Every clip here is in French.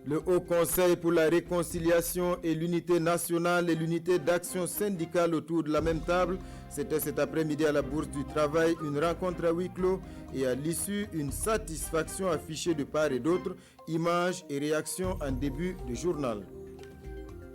Le Haut Conseil pour la réconciliation et l'unité nationale et l'unité d'action syndicale autour de la même table. C'était cet après-midi à la Bourse du Travail, une rencontre à huis clos et à l'issue, une satisfaction affichée de part et d'autre, images et réactions en début de journal.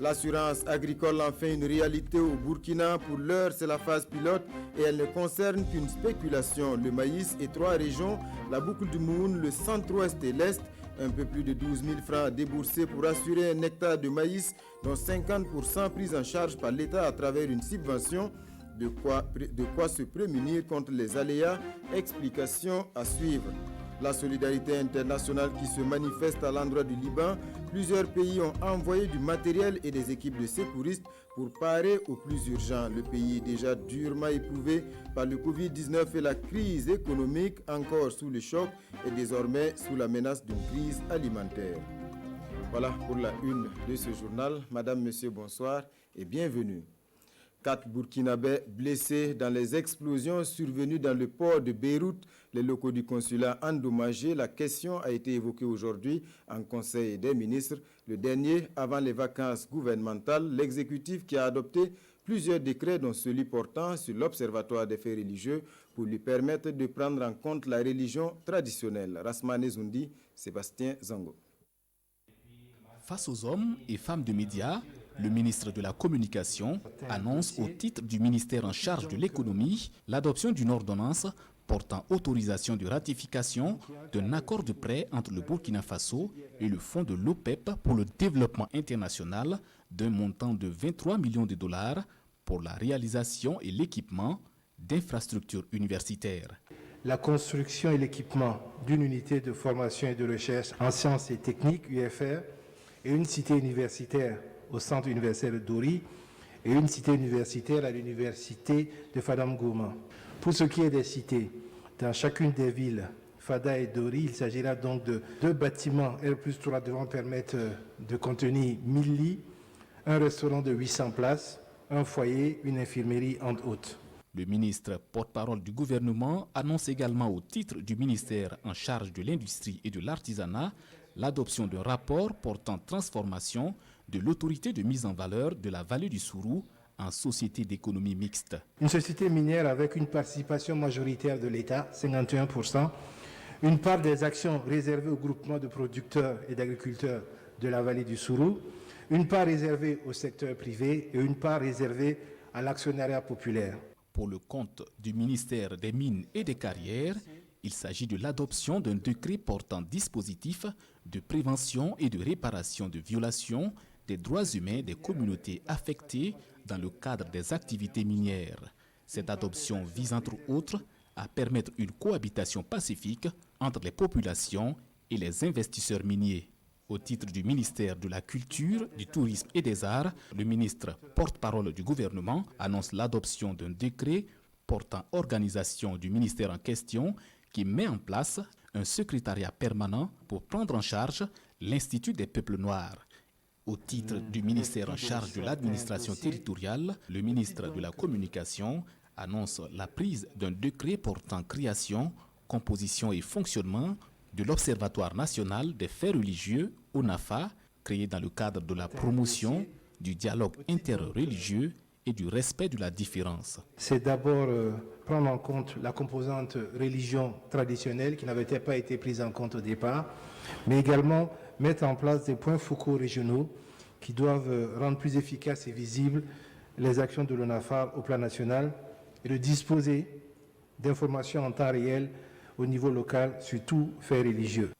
L'assurance agricole en fait une réalité au Burkina. Pour l'heure, c'est la phase pilote et elle ne concerne qu'une spéculation. Le maïs et 3 régions, la boucle du Moun, le centre-ouest et l'est. Un peu plus de 12 000 francs déboursés pour assurer un hectare de maïs, dont 50% pris en charge par l'État à travers une subvention. De quoi se prémunir contre les aléas. Explication à suivre. La solidarité internationale qui se manifeste à l'endroit du Liban. Plusieurs pays ont envoyé du matériel et des équipes de secouristes pour parer au plus urgent. Le pays est déjà durement éprouvé par le Covid-19 et la crise économique, encore sous le choc et désormais sous la menace d'une crise alimentaire. Voilà pour la une de ce journal. Madame, Monsieur, bonsoir et bienvenue. 4 Burkinabés blessés dans les explosions survenues dans le port de Beyrouth. Les locaux du consulat endommagés. La question a été évoquée aujourd'hui en Conseil des ministres. Le dernier avant les vacances gouvernementales. L'exécutif qui a adopté plusieurs décrets dont celui portant sur l'Observatoire des faits religieux pour lui permettre de prendre en compte la religion traditionnelle. Rasmane Zoundi, Sébastien Zango. Face aux hommes et femmes de médias, le ministre de la Communication annonce au titre du ministère en charge de l'économie l'adoption d'une ordonnance portant autorisation de ratification d'un accord de prêt entre le Burkina Faso et le fonds de l'OPEP pour le développement international d'un montant de 23 millions de dollars pour la réalisation et l'équipement d'infrastructures universitaires. La construction et l'équipement d'une unité de formation et de recherche en sciences et techniques, UFR, et une cité universitaire au centre universitaire de Dori et une cité universitaire à l'université de Fadam Gourma. Pour ce qui est des cités, dans chacune des villes, Fada et Dori, il s'agira donc de 2 bâtiments R+3 devant permettre de contenir 1000 lits, un restaurant de 800 places, un foyer, une infirmerie, entre autres. Le ministre porte-parole du gouvernement annonce également au titre du ministère en charge de l'industrie et de l'artisanat l'adoption d'un rapport portant transformation de l'autorité de mise en valeur de la vallée du Sourou en société d'économie mixte. Une société minière avec une participation majoritaire de l'État, 51%, une part des actions réservées au groupement de producteurs et d'agriculteurs de la vallée du Sourou, une part réservée au secteur privé et une part réservée à l'actionnariat populaire. Pour le compte du ministère des Mines et des Carrières, il s'agit de l'adoption d'un décret portant dispositif de prévention et de réparation de violations des droits humains des communautés affectées dans le cadre des activités minières. Cette adoption vise entre autres à permettre une cohabitation pacifique entre les populations et les investisseurs miniers. Au titre du ministère de la Culture, du Tourisme et des Arts, le ministre porte-parole du gouvernement annonce l'adoption d'un décret portant organisation du ministère en question qui met en place un secrétariat permanent pour prendre en charge l'Institut des peuples noirs. Au titre du ministère en charge de l'administration territoriale, le ministre de la Communication annonce la prise d'un décret portant création, composition et fonctionnement de l'Observatoire national des faits religieux, ONAFA, créé dans le cadre de la promotion du dialogue interreligieux et du respect de la différence. C'est d'abord prendre en compte la composante religion traditionnelle qui n'avait pas été prise en compte au départ, mais également mettre en place des points focaux régionaux qui doivent rendre plus efficaces et visibles les actions de l'ONAFA au plan national et de disposer d'informations en temps réel au niveau local sur tout fait religieux.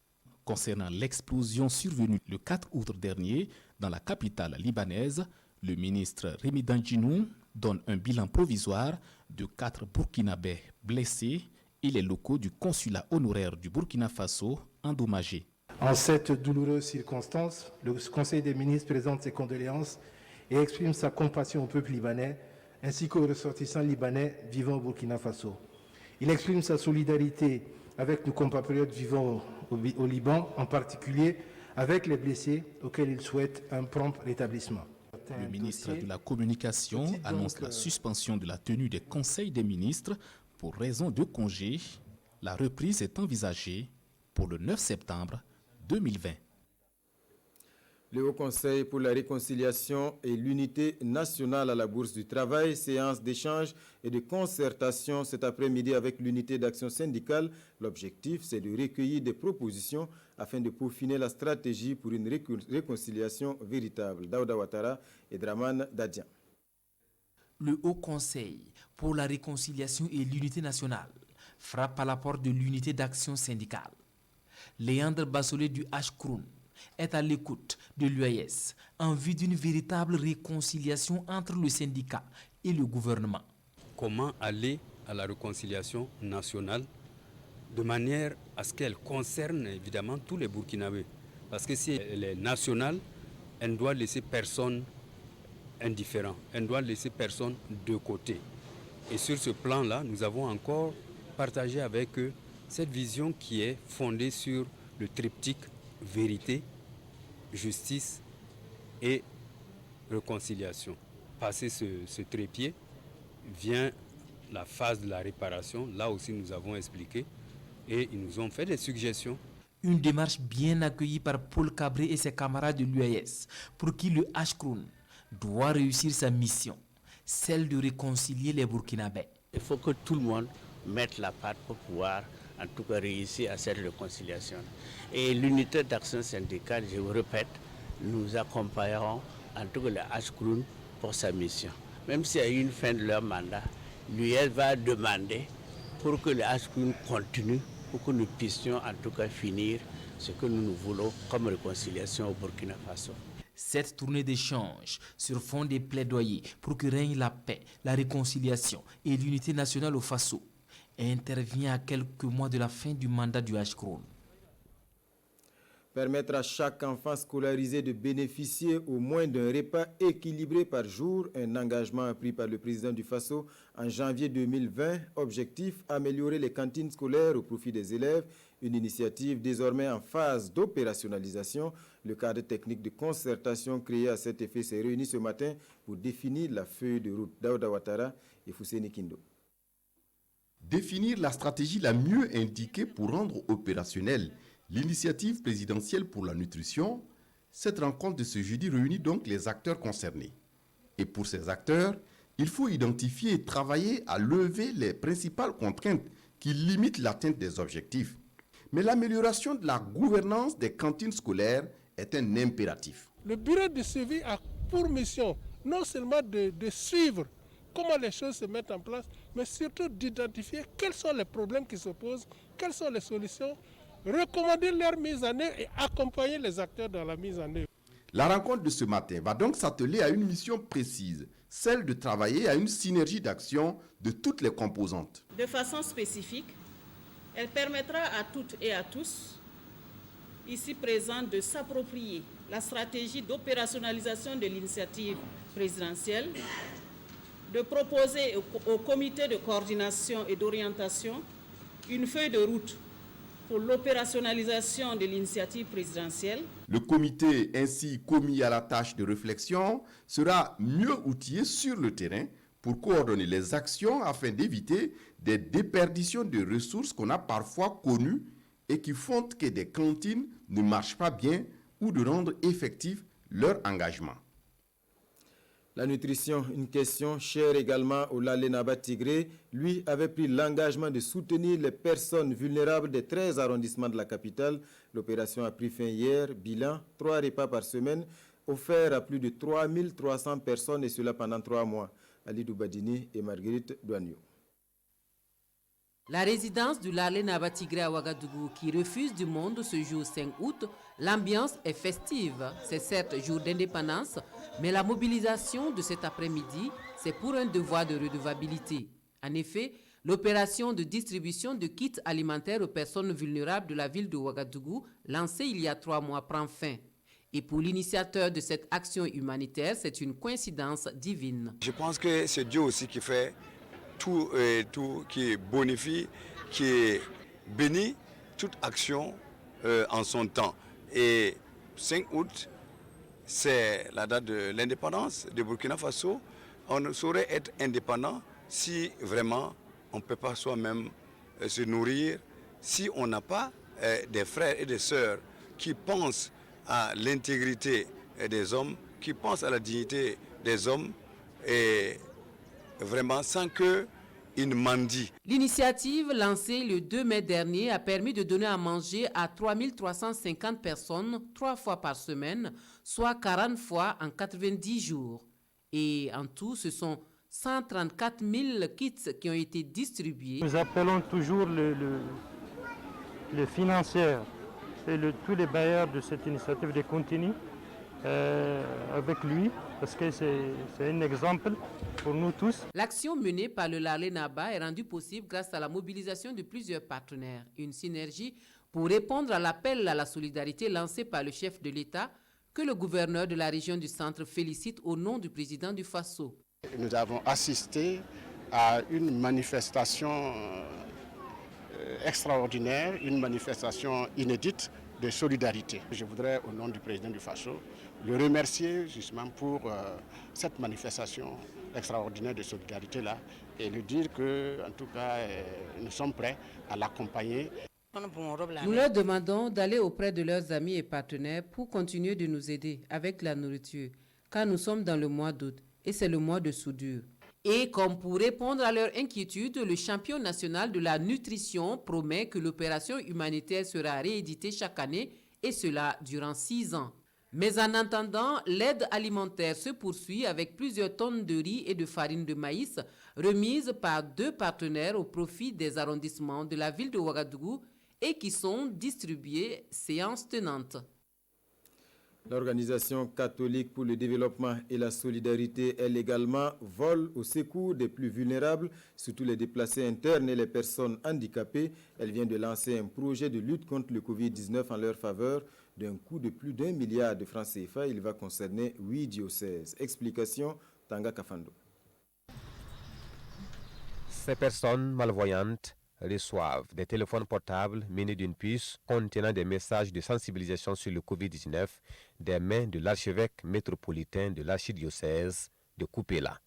Concernant l'explosion survenue le 4 août dernier dans la capitale libanaise, le ministre Rémi Danginou donne un bilan provisoire de 4 Burkinabés blessés et les locaux du consulat honoraire du Burkina Faso endommagés. En cette douloureuse circonstance, le Conseil des ministres présente ses condoléances et exprime sa compassion au peuple libanais ainsi qu'aux ressortissants libanais vivant au Burkina Faso. Il exprime sa solidarité avec nos compatriotes vivant au Liban, en particulier avec les blessés auxquels il souhaite un prompt rétablissement. Le ministre de la Communication annonce la suspension de la tenue des conseils des ministres pour raison de congé. La reprise est envisagée pour le 9 septembre 2020. Le Haut Conseil pour la réconciliation et l'unité nationale à la Bourse du Travail, séance d'échange et de concertation cet après-midi avec l'unité d'action syndicale. L'objectif, c'est de recueillir des propositions afin de peaufiner la stratégie pour une réconciliation véritable. Daouda Ouattara et Draman Dadian. Le Haut Conseil pour la réconciliation et l'unité nationale frappe à la porte de l'unité d'action syndicale. Léandre Bassolé du H-Croun est à l'écoute de l'UAS en vue d'une véritable réconciliation entre le syndicat et le gouvernement. Comment aller à la réconciliation nationale de manière à ce qu'elle concerne évidemment tous les Burkinabés. Parce que si elle est nationale, elle ne doit laisser personne indifférent, elle ne doit laisser personne de côté. Et sur ce plan-là, nous avons encore partagé avec eux cette vision qui est fondée sur le triptyque vérité, justice et réconciliation. Passer ce trépied, vient la phase de la réparation. Là aussi, nous avons expliqué et ils nous ont fait des suggestions. Une démarche bien accueillie par Paul Cabré et ses camarades de l'UAS, pour qui le H-Croun doit réussir sa mission, celle de réconcilier les Burkinabés. Il faut que tout le monde mette la patte pour pouvoir en tout cas réussir à cette réconciliation. Et l'unité d'action syndicale, je vous répète, nous accompagnerons en tout cas le H-Croun pour sa mission. Même s'il y a eu une fin de leur mandat, l'UAS va demander pour que le H-Croun continue, pour que nous puissions en tout cas finir ce que nous voulons comme réconciliation au Burkina Faso. Cette tournée d'échange sur fond des plaidoyers pour que règne la paix, la réconciliation et l'unité nationale au Faso intervient à quelques mois de la fin du mandat du H-Croun. Permettre à chaque enfant scolarisé de bénéficier au moins d'un repas équilibré par jour, un engagement pris par le président du Faso en janvier 2020. Objectif, améliorer les cantines scolaires au profit des élèves. Une initiative désormais en phase d'opérationnalisation. Le cadre technique de concertation créé à cet effet s'est réuni ce matin pour définir la feuille de route. Daouda Ouattara et Fousséni Kindo. Définir la stratégie la mieux indiquée pour rendre opérationnelle l'initiative présidentielle pour la nutrition. Cette rencontre de ce jeudi réunit donc les acteurs concernés. Et pour ces acteurs, il faut identifier et travailler à lever les principales contraintes qui limitent l'atteinte des objectifs. Mais l'amélioration de la gouvernance des cantines scolaires est un impératif. Le bureau de suivi a pour mission non seulement de suivre comment les choses se mettent en place, mais surtout d'identifier quels sont les problèmes qui se posent, quelles sont les solutions, recommander leur mise en œuvre et accompagner les acteurs dans la mise en œuvre. La rencontre de ce matin va donc s'atteler à une mission précise, celle de travailler à une synergie d'action de toutes les composantes. De façon spécifique, elle permettra à toutes et à tous, ici présents, de s'approprier la stratégie d'opérationnalisation de l'initiative présidentielle, de proposer au comité de coordination et d'orientation une feuille de route pour l'opérationnalisation de l'initiative présidentielle. Le comité ainsi commis à la tâche de réflexion sera mieux outillé sur le terrain pour coordonner les actions afin d'éviter des déperditions de ressources qu'on a parfois connues et qui font que des cantines ne marchent pas bien ou de rendre effectif leur engagement. La nutrition, une question chère également au Lalé Naba Tigré, lui avait pris l'engagement de soutenir les personnes vulnérables des 13 arrondissements de la capitale. L'opération a pris fin hier. Bilan, 3 repas par semaine offerts à plus de 3300 personnes et cela pendant 3 mois. Ali Doubadini et Marguerite Douagneau. La résidence du Lalé Naba Tigré à Ouagadougou qui refuse du monde ce jour 5 août, l'ambiance est festive. C'est certes jour d'indépendance, mais la mobilisation de cet après-midi, c'est pour un devoir de redevabilité. En effet, l'opération de distribution de kits alimentaires aux personnes vulnérables de la ville de Ouagadougou, lancée il y a 3 mois, prend fin. Et pour l'initiateur de cette action humanitaire, c'est une coïncidence divine. Je pense que c'est Dieu aussi qui fait tout, qui bonifie, qui bénit toute action en son temps. Et 5 août, c'est la date de l'indépendance de Burkina Faso. On ne saurait être indépendant si vraiment on ne peut pas soi-même se nourrir, si on n'a pas des frères et des sœurs qui pensent à l'intégrité des hommes, qui pensent à la dignité des hommes et vraiment sans qu'ils ne mendient. L'initiative lancée le 2 mai dernier a permis de donner à manger à 3350 personnes 3 fois par semaine, soit 40 fois en 90 jours. Et en tout, ce sont 134 000 kits qui ont été distribués. Nous appelons toujours les financiers et tous les bailleurs de cette initiative de continuer avec lui, parce que c'est un exemple pour nous tous. L'action menée par le Larlé Naba est rendue possible grâce à la mobilisation de plusieurs partenaires. Une synergie pour répondre à l'appel à la solidarité lancé par le chef de l'État, que le gouverneur de la région du Centre félicite au nom du président du Faso. Nous avons assisté à une manifestation extraordinaire, une manifestation inédite de solidarité. Je voudrais, au nom du président du Faso, le remercier justement pour cette manifestation extraordinaire de solidarité-là et lui dire que, en tout cas, nous sommes prêts à l'accompagner. Nous leur demandons d'aller auprès de leurs amis et partenaires pour continuer de nous aider avec la nourriture, car nous sommes dans le mois d'août et c'est le mois de soudure. Et comme pour répondre à leur inquiétude, le champion national de la nutrition promet que l'opération humanitaire sera rééditée chaque année, et cela durant 6 ans. Mais en attendant, l'aide alimentaire se poursuit avec plusieurs tonnes de riz et de farine de maïs remises par 2 partenaires au profit des arrondissements de la ville de Ouagadougou et qui sont distribuées séance tenante. L'Organisation catholique pour le développement et la solidarité, elle également, vole au secours des plus vulnérables, surtout les déplacés internes et les personnes handicapées. Elle vient de lancer un projet de lutte contre le Covid-19 en leur faveur d'un coût de plus d'1 milliard de francs CFA. Il va concerner 8 diocèses. Explication, Tanga Kafando. Ces personnes malvoyantes reçoivent des téléphones portables munis d'une puce contenant des messages de sensibilisation sur le Covid-19 des mains de l'archevêque métropolitain de l'archidiocèse de Kupela.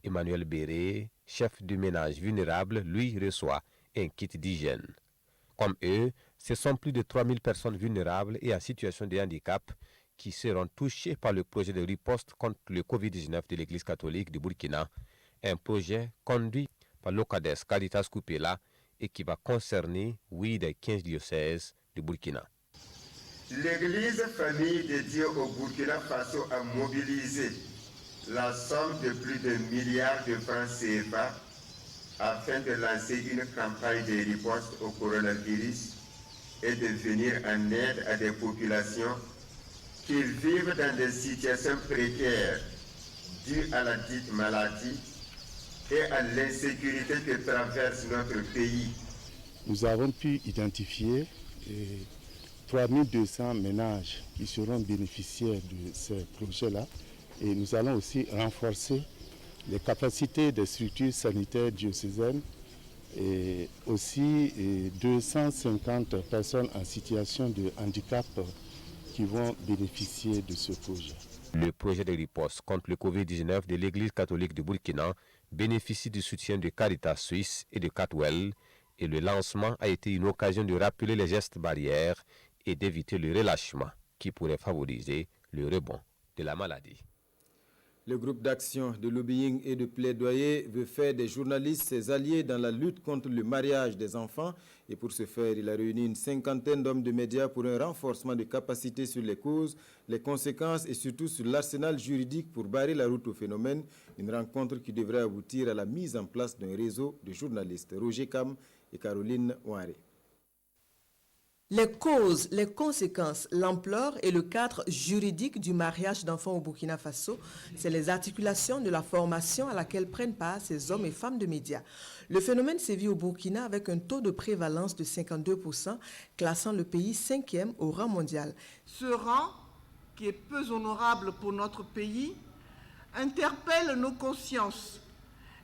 Emmanuel Béré, chef du ménage vulnérable, lui reçoit un kit d'hygiène. Comme eux, ce sont plus de 3000 personnes vulnérables et en situation de handicap qui seront touchées par le projet de riposte contre le Covid-19 de l'Église catholique du Burkina, un projet conduit par l'OCADES Caritas Kupela et qui va concerner 8 des 15 diocèses du Burkina. L'Église famille de Dieu au Burkina Faso a mobilisé la somme de plus d'1 milliard de francs CFA afin de lancer une campagne de riposte au coronavirus et de venir en aide à des populations qui vivent dans des situations précaires dues à la dite maladie et à l'insécurité que traverse notre pays. Nous avons pu identifier 3200 ménages qui seront bénéficiaires de ces projets-là et nous allons aussi renforcer les capacités des structures sanitaires diocésaines et aussi 250 personnes en situation de handicap qui vont bénéficier de ce projet. Le projet de riposte contre le Covid-19 de l'Église catholique du Burkina bénéficie du soutien de Caritas Suisse et de Catwell et le lancement a été une occasion de rappeler les gestes barrières et d'éviter le relâchement qui pourrait favoriser le rebond de la maladie. Le groupe d'action de lobbying et de plaidoyer veut faire des journalistes ses alliés dans la lutte contre le mariage des enfants. Et pour ce faire, il a réuni une 50aine d'hommes de médias pour un renforcement de capacités sur les causes, les conséquences et surtout sur l'arsenal juridique pour barrer la route au phénomène. Une rencontre qui devrait aboutir à la mise en place d'un réseau de journalistes. Roger Kam et Caroline Ouare. Les causes, les conséquences, l'ampleur et le cadre juridique du mariage d'enfants au Burkina Faso, c'est les articulations de la formation à laquelle prennent part ces hommes et femmes de médias. Le phénomène sévit au Burkina avec un taux de prévalence de 52%, classant le pays 5e au rang mondial. Ce rang, qui est peu honorable pour notre pays, interpelle nos consciences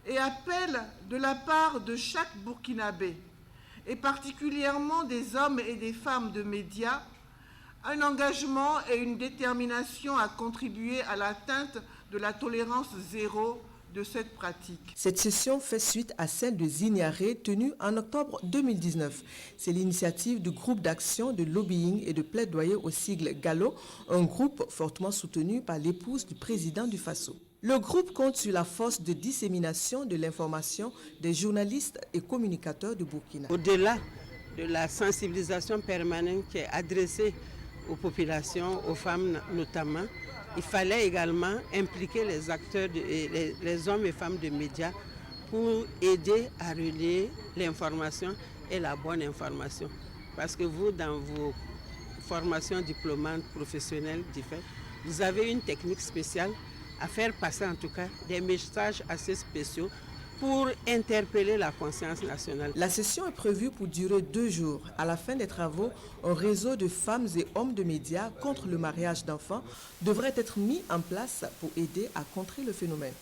et appelle de la part de chaque Burkinabé, et particulièrement des hommes et des femmes de médias, un engagement et une détermination à contribuer à l'atteinte de la tolérance zéro de cette pratique. Cette session fait suite à celle de Zignaré tenue en octobre 2019. C'est l'initiative du groupe d'action de lobbying et de plaidoyer au sigle GALO, un groupe fortement soutenu par l'épouse du président du Faso. Le groupe compte sur la force de dissémination de l'information des journalistes et communicateurs du Burkina. Au-delà de la sensibilisation permanente qui est adressée aux populations, aux femmes notamment, il fallait également impliquer les acteurs, les hommes et femmes de médias pour aider à relayer l'information et la bonne information. Parce que vous, dans vos formations diplômantes professionnelles, vous avez une technique spéciale à faire passer en tout cas des messages assez spéciaux pour interpeller la conscience nationale. La session est prévue pour durer 2 jours. À la fin des travaux, un réseau de femmes et hommes de médias contre le mariage d'enfants devrait être mis en place pour aider à contrer le phénomène.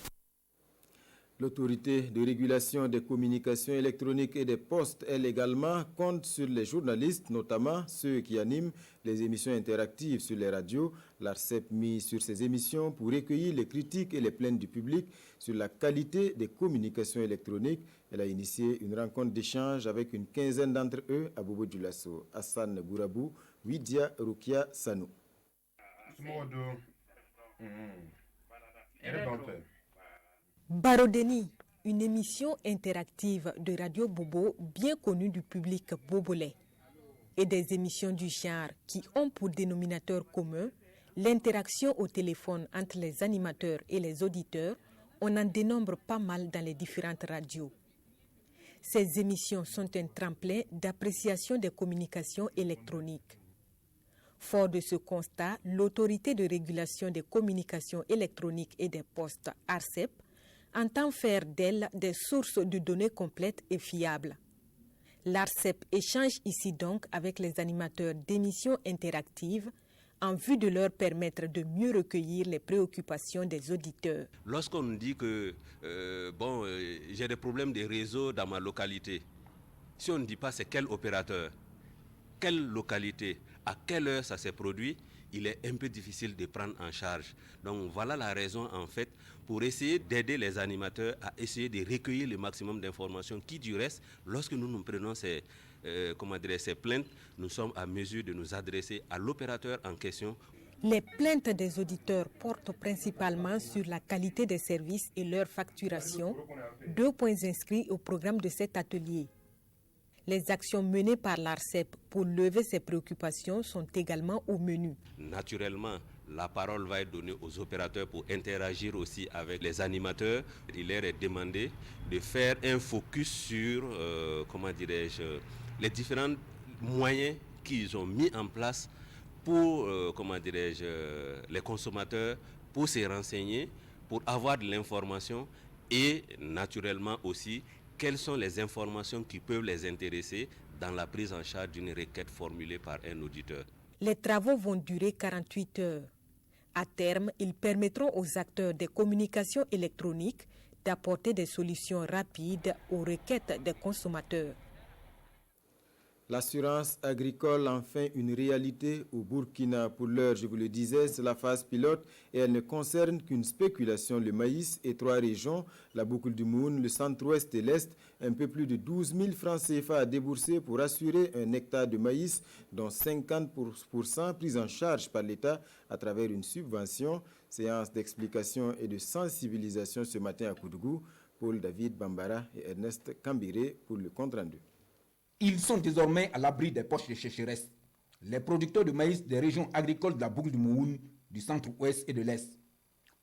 L'autorité de régulation des communications électroniques et des postes, elle également, compte sur les journalistes, notamment ceux qui animent les émissions interactives sur les radios. L'ARCEP mise sur ces émissions pour recueillir les critiques et les plaintes du public sur la qualité des communications électroniques. Elle a initié une rencontre d'échange avec une quinzaine d'entre eux à Bobo Dioulasso, Hassan Gourabou, Widia Rukia Sanou. Barodeni, une émission interactive de Radio Bobo bien connue du public bobolais, et des émissions du genre qui ont pour dénominateur commun l'interaction au téléphone entre les animateurs et les auditeurs. On en dénombre pas mal dans les différentes radios. Ces émissions sont un tremplin d'appréciation des communications électroniques. Fort de ce constat, l'autorité de régulation des communications électroniques et des postes, ARCEP, entend faire d'elles des sources de données complètes et fiables. L'ARCEP échange ici donc avec les animateurs d'émissions interactives en vue de leur permettre de mieux recueillir les préoccupations des auditeurs. Lorsqu'on nous dit que j'ai des problèmes de réseau dans ma localité, si on ne dit pas c'est quel opérateur, quelle localité, à quelle heure ça s'est produit, il est un peu difficile de prendre en charge. Donc voilà la raison en fait pour essayer d'aider les animateurs à essayer de recueillir le maximum d'informations qui du reste, lorsque nous prenons ces plaintes, nous sommes à mesure de nous adresser à l'opérateur en question. Les plaintes des auditeurs portent principalement sur la qualité des services et leur facturation, 2 points inscrits au programme de cet atelier. Les actions menées par l'ARCEP pour lever ces préoccupations sont également au menu. Naturellement, la parole va être donnée aux opérateurs pour interagir aussi avec les animateurs. Il leur est demandé de faire un focus sur les différents moyens qu'ils ont mis en place pour les consommateurs, pour se renseigner, pour avoir de l'information et naturellement aussi quelles sont les informations qui peuvent les intéresser dans la prise en charge d'une requête formulée par un auditeur. Les travaux vont durer 48 heures. À terme, ils permettront aux acteurs des communications électroniques d'apporter des solutions rapides aux requêtes des consommateurs. L'assurance agricole, enfin une réalité au Burkina. Pour l'heure, je vous le disais, c'est la phase pilote et elle ne concerne qu'une spéculation, le maïs et 3 régions, la boucle du Moun, le centre-ouest et l'est. Un peu plus de 12 000 francs CFA à débourser pour assurer un hectare de maïs, dont 50% pris en charge par l'État à travers une subvention. Séance d'explication et de sensibilisation ce matin à Koudougou. Paul David Bambara et Ernest Kambiré pour le compte-rendu. Ils sont désormais à l'abri des poches de sécheresse. Les producteurs de maïs des régions agricoles de la boucle du Moun, du centre-ouest et de l'est.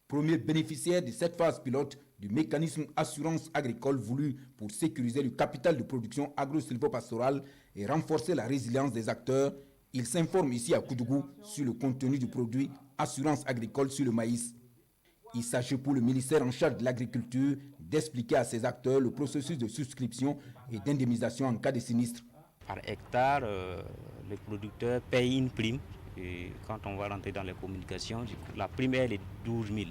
Premiers bénéficiaires de cette phase pilote du mécanisme assurance agricole voulu pour sécuriser le capital de production agro-silvopastorale et renforcer la résilience des acteurs, ils s'informent ici à Koudougou sur le contenu du produit assurance agricole sur le maïs. Il s'agit pour le ministère en charge de l'agriculture d'expliquer à ses acteurs le processus de souscription et d'indemnisation en cas de sinistre. Par hectare, le producteur paye une prime. Et quand on va rentrer dans les communications, la prime elle est 12 000.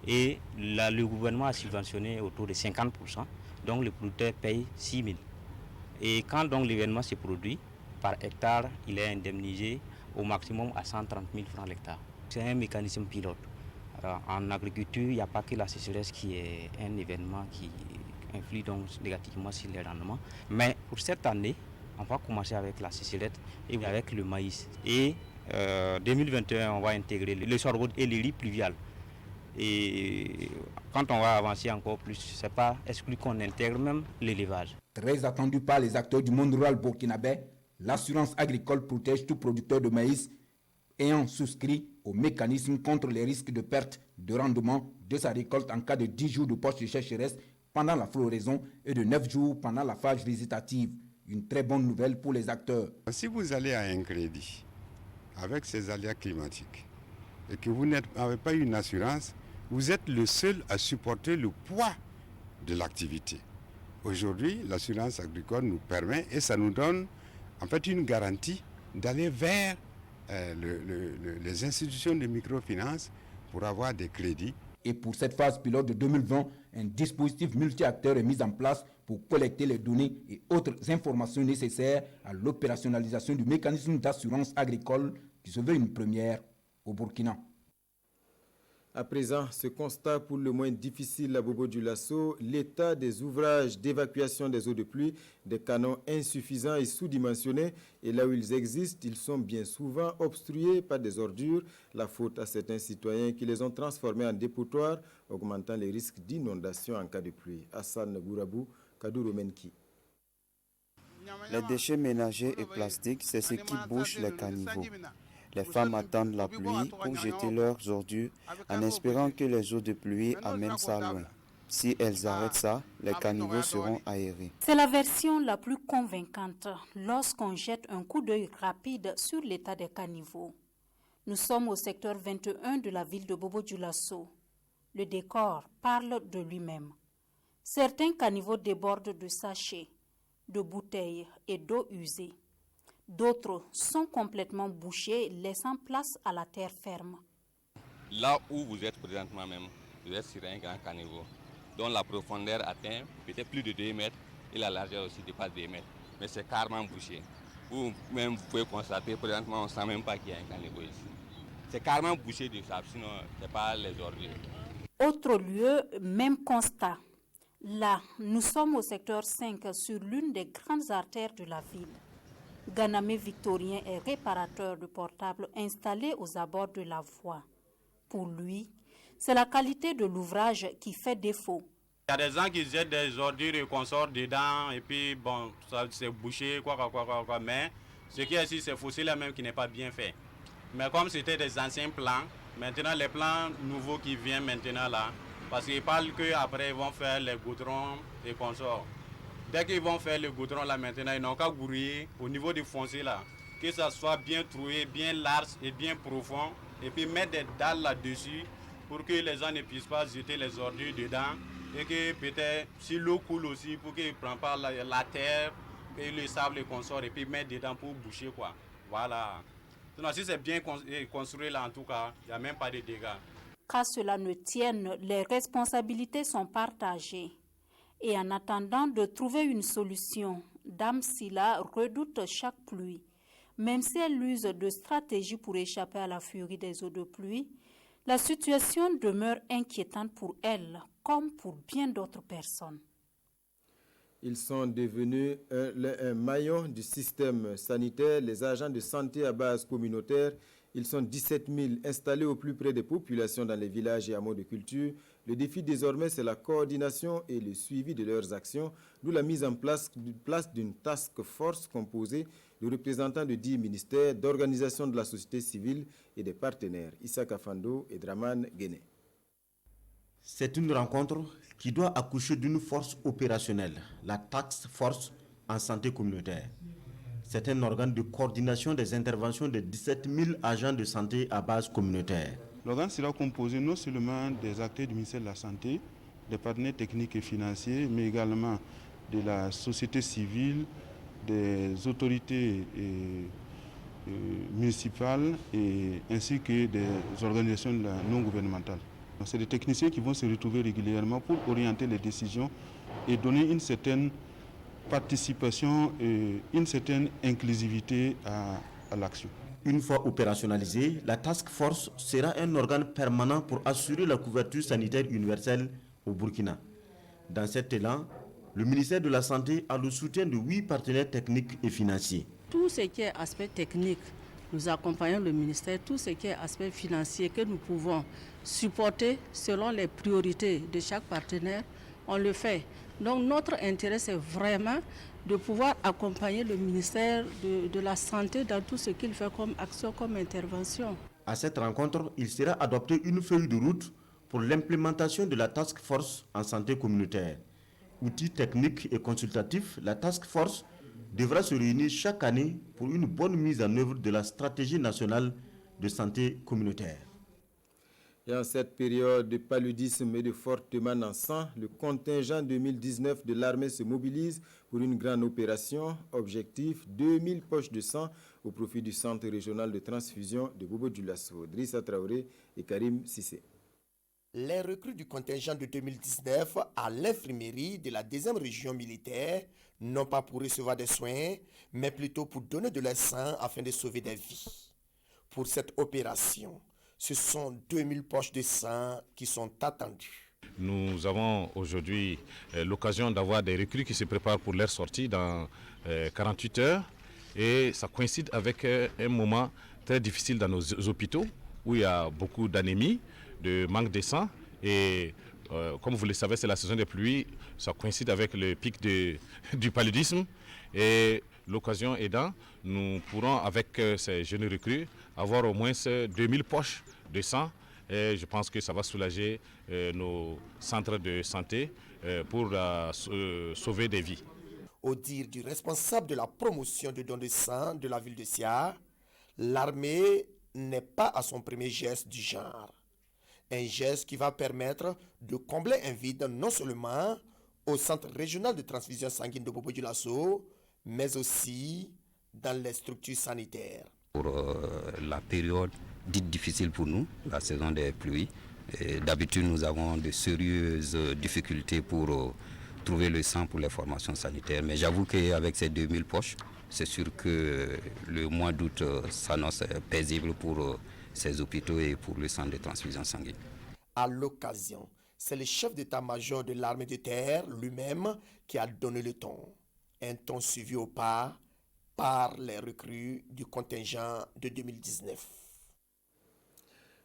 Et le gouvernement a subventionné autour de 50%. Donc le producteur paye 6 000. Et quand donc l'événement se produit, par hectare, il est indemnisé au maximum à 130 000 francs l'hectare. C'est un mécanisme pilote. En agriculture, il n'y a pas que la sécheresse qui est un événement qui influe donc négativement sur les rendements. Mais pour cette année, on va commencer avec la sécheresse et avec le maïs. Et 2021, on va intégrer le sorgho et le riz pluvial. Et quand on va avancer encore plus, ce n'est pas exclu qu'on intègre même l'élevage. Très attendu par les acteurs du monde rural burkinabé, l'assurance agricole protège tout producteur de maïs ayant souscrit au mécanisme contre les risques de perte de rendement de sa récolte en cas de 10 jours de poche de sécheresse pendant la floraison et de 9 jours pendant la phase végétative. Une très bonne nouvelle pour les acteurs. Si vous allez à un crédit avec ces aléas climatiques et que vous n'avez pas une assurance, vous êtes le seul à supporter le poids de l'activité. Aujourd'hui, l'assurance agricole nous permet et ça nous donne en fait une garantie d'aller vers les institutions de microfinance pour avoir des crédits. Et pour cette phase pilote de 2020, un dispositif multi-acteurs est mis en place pour collecter les données et autres informations nécessaires à l'opérationnalisation du mécanisme d'assurance agricole qui se veut une première au Burkina. À présent, ce constat pour le moins difficile à Bobo-Dioulasso, l'état des ouvrages d'évacuation des eaux de pluie, des canons insuffisants et sous-dimensionnés, et là où ils existent, ils sont bien souvent obstrués par des ordures, la faute à certains citoyens qui les ont transformés en dépotoirs, augmentant les risques d'inondation en cas de pluie. Hassan Gourabou, Kadouro Menki. Les déchets ménagers et plastiques, c'est ce qui bouche les caniveaux. Les femmes attendent la pluie pour jeter leurs ordures en espérant que les eaux de pluie amènent ça loin. Si elles arrêtent ça, les caniveaux seront aérés. C'est la version la plus convaincante lorsqu'on jette un coup d'œil rapide sur l'état des caniveaux. Nous sommes au secteur 21 de la ville de Bobo-Dioulasso. Le décor parle de lui-même. Certains caniveaux débordent de sachets, de bouteilles et d'eau usée. D'autres sont complètement bouchés, laissant place à la terre ferme. Là où vous êtes présentement même, vous êtes sur un grand caniveau, dont la profondeur atteint peut-être plus de 2 mètres et la largeur aussi dépasse 2 mètres. Mais c'est carrément bouché. Vous-même, vous pouvez constater, présentement, on ne sent même pas qu'il y a un caniveau ici. C'est carrément bouché de sable, sinon ce n'est pas les ordures. Autre lieu, même constat. Là, nous sommes au secteur 5 sur l'une des grandes artères de la ville. Ganamé Victorien est réparateur de portables installés aux abords de la voie. Pour lui, c'est la qualité de l'ouvrage qui fait défaut. Il y a des gens qui jettent des ordures et qu'on sort dedans et puis bon, ça c'est bouché, quoi. Mais ce qui est ici, c'est fossile même qui n'est pas bien fait. Mais comme c'était des anciens plans, maintenant les plans nouveaux qui viennent maintenant là, parce qu'ils parlent qu'après ils vont faire les goudrons et qu'on sort. Dès qu'ils vont faire le goudron là maintenant, ils n'ont qu'à grouiller au niveau du foncier là, que ça soit bien troué, bien large et bien profond, et puis mettre des dalles là-dessus pour que les gens ne puissent pas jeter les ordures dedans, et que peut-être si l'eau coule aussi, pour qu'ils ne prennent pas la terre et le sable et qu'on sort, et puis mettre dedans pour boucher quoi. Voilà. Sinon, si c'est bien construit là en tout cas, il n'y a même pas de dégâts. Qu'à cela ne tienne, les responsabilités sont partagées. Et en attendant de trouver une solution, Dame Silla redoute chaque pluie. Même si elle use de stratégies pour échapper à la furie des eaux de pluie, la situation demeure inquiétante pour elle, comme pour bien d'autres personnes. Ils sont devenus un maillon du système sanitaire, les agents de santé à base communautaire. Ils sont 17 000 installés au plus près des populations dans les villages et hameaux de culture. Le défi désormais, c'est la coordination et le suivi de leurs actions, d'où la mise en place d'une task force composée de représentants de 10 ministères, d'organisations de la société civile et des partenaires, Issa Kafando et Draman Guéné. C'est une rencontre qui doit accoucher d'une force opérationnelle, la task force en santé communautaire. C'est un organe de coordination des interventions de 17 000 agents de santé à base communautaire. L'organe sera composé non seulement des acteurs du ministère de la Santé, des partenaires techniques et financiers, mais également de la société civile, des autorités municipales ainsi que des organisations non gouvernementales. C'est des techniciens qui vont se retrouver régulièrement pour orienter les décisions et donner une certaine participation et une certaine inclusivité à l'action. Une fois opérationnalisée, la Task Force sera un organe permanent pour assurer la couverture sanitaire universelle au Burkina. Dans cet élan, le ministère de la Santé a le soutien de 8 partenaires techniques et financiers. Tout ce qui est aspect technique, nous accompagnons le ministère. Tout ce qui est aspect financier que nous pouvons supporter selon les priorités de chaque partenaire, on le fait. Donc notre intérêt, c'est vraiment de pouvoir accompagner le ministère de la Santé dans tout ce qu'il fait comme action, comme intervention. À cette rencontre, il sera adopté une feuille de route pour l'implémentation de la Task Force en santé communautaire. Outil technique et consultatif, la Task Force devra se réunir chaque année pour une bonne mise en œuvre de la stratégie nationale de santé communautaire. Et en cette période de paludisme et de forte manne en sang, le contingent 2019 de l'armée se mobilise pour une grande opération. Objectif, 2000 poches de sang au profit du centre régional de transfusion de Bobo-Dioulasso. Drissa Traoré et Karim Sissé. Les recrues du contingent de 2019 à l'infirmerie de la 2e région militaire, non pas pour recevoir des soins, mais plutôt pour donner de leur sang afin de sauver des vies. Pour cette opération, ce sont 2000 poches de sang qui sont attendues. Nous avons aujourd'hui l'occasion d'avoir des recrues qui se préparent pour leur sortie dans 48 heures. Et ça coïncide avec un moment très difficile dans nos hôpitaux où il y a beaucoup d'anémie, de manque de sang. Et comme vous le savez, c'est la saison des pluies. Ça coïncide avec le pic du paludisme. Et l'occasion aidant, nous pourrons avec ces jeunes recrues avoir au moins 2000 poches de sang. Et je pense que ça va soulager nos centres de santé pour sauver des vies. Au dire du responsable de la promotion de dons de sang de la ville de Sia, l'armée n'est pas à son premier geste du genre. Un geste qui va permettre de combler un vide non seulement au centre régional de transfusion sanguine de Bobo-Dioulasso, mais aussi dans les structures sanitaires. Pour la période dite difficile pour nous, la saison des pluies, d'habitude nous avons de sérieuses difficultés pour trouver le sang pour les formations sanitaires. Mais j'avoue qu'avec ces 2000 poches, c'est sûr que le mois d'août s'annonce paisible pour ces hôpitaux et pour le centre de transfusion sanguine. À l'occasion, c'est le chef d'état-major de l'armée de terre lui-même qui a donné le ton. Un ton suivi au pas par les recrues du contingent de 2019.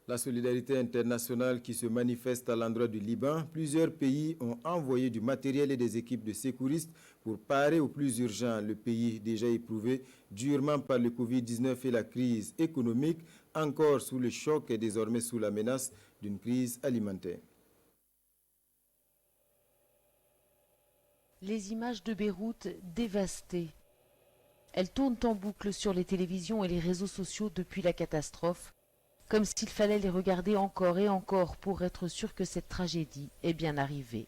La solidarité internationale qui se manifeste à l'endroit du Liban, plusieurs pays ont envoyé du matériel et des équipes de secouristes pour parer au plus urgent. Le pays, déjà éprouvé durement par le Covid-19 et la crise économique, encore sous le choc et désormais sous la menace d'une crise alimentaire. Les images de Beyrouth dévastées. Elles tournent en boucle sur les télévisions et les réseaux sociaux depuis la catastrophe, comme s'il fallait les regarder encore et encore pour être sûr que cette tragédie est bien arrivée.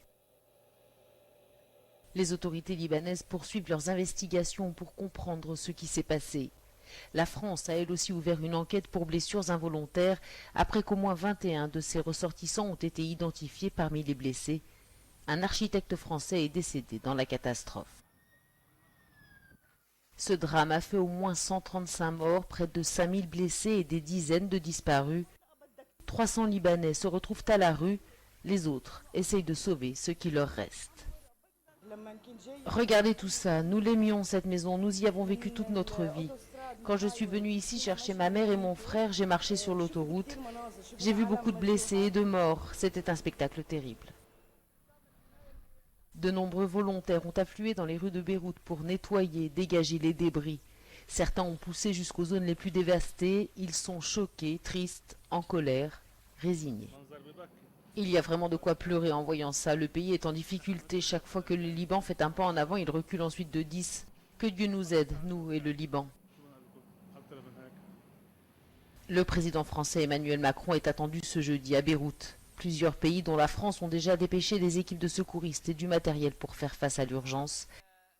Les autorités libanaises poursuivent leurs investigations pour comprendre ce qui s'est passé. La France a elle aussi ouvert une enquête pour blessures involontaires après qu'au moins 21 de ses ressortissants ont été identifiés parmi les blessés. Un architecte français est décédé dans la catastrophe. Ce drame a fait au moins 135 morts, près de 5000 blessés et des dizaines de disparus. 300 Libanais se retrouvent à la rue, les autres essayent de sauver ce qui leur reste. Regardez tout ça, nous l'aimions cette maison, nous y avons vécu toute notre vie. Quand je suis venue ici chercher ma mère et mon frère, j'ai marché sur l'autoroute. J'ai vu beaucoup de blessés et de morts, c'était un spectacle terrible. De nombreux volontaires ont afflué dans les rues de Beyrouth pour nettoyer, dégager les débris. Certains ont poussé jusqu'aux zones les plus dévastées. Ils sont choqués, tristes, en colère, résignés. Il y a vraiment de quoi pleurer en voyant ça. Le pays est en difficulté. Chaque fois que le Liban fait un pas en avant, il recule ensuite de 10. Que Dieu nous aide, nous et le Liban. Le président français Emmanuel Macron est attendu ce jeudi à Beyrouth. Plusieurs pays, dont la France, ont déjà dépêché des équipes de secouristes et du matériel pour faire face à l'urgence.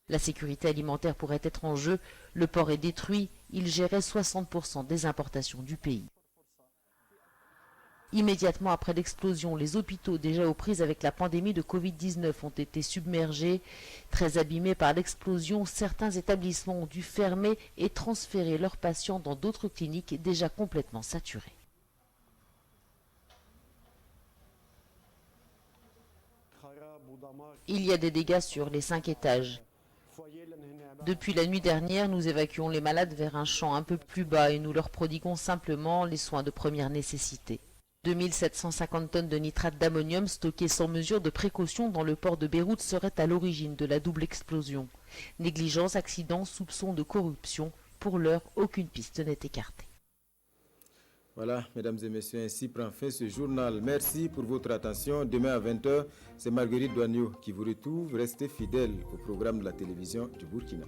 La sécurité alimentaire pourrait être en jeu. Le port est détruit. Il gérait 60% des importations du pays. Immédiatement après l'explosion, les hôpitaux déjà aux prises avec la pandémie de Covid-19 ont été submergés. Très abîmés par l'explosion, certains établissements ont dû fermer et transférer leurs patients dans d'autres cliniques déjà complètement saturées. Il y a des dégâts sur les 5 étages. Depuis la nuit dernière, nous évacuons les malades vers un champ un peu plus bas et nous leur prodiguons simplement les soins de première nécessité. 2750 tonnes de nitrate d'ammonium stockées sans mesure de précaution dans le port de Beyrouth seraient à l'origine de la double explosion. Négligence, accident, soupçon de corruption. Pour l'heure, aucune piste n'est écartée. Voilà, mesdames et messieurs, ainsi prend fin ce journal. Merci pour votre attention. Demain à 20h, c'est Marguerite Douagneau qui vous retrouve. Restez fidèles au programme de la télévision du Burkina.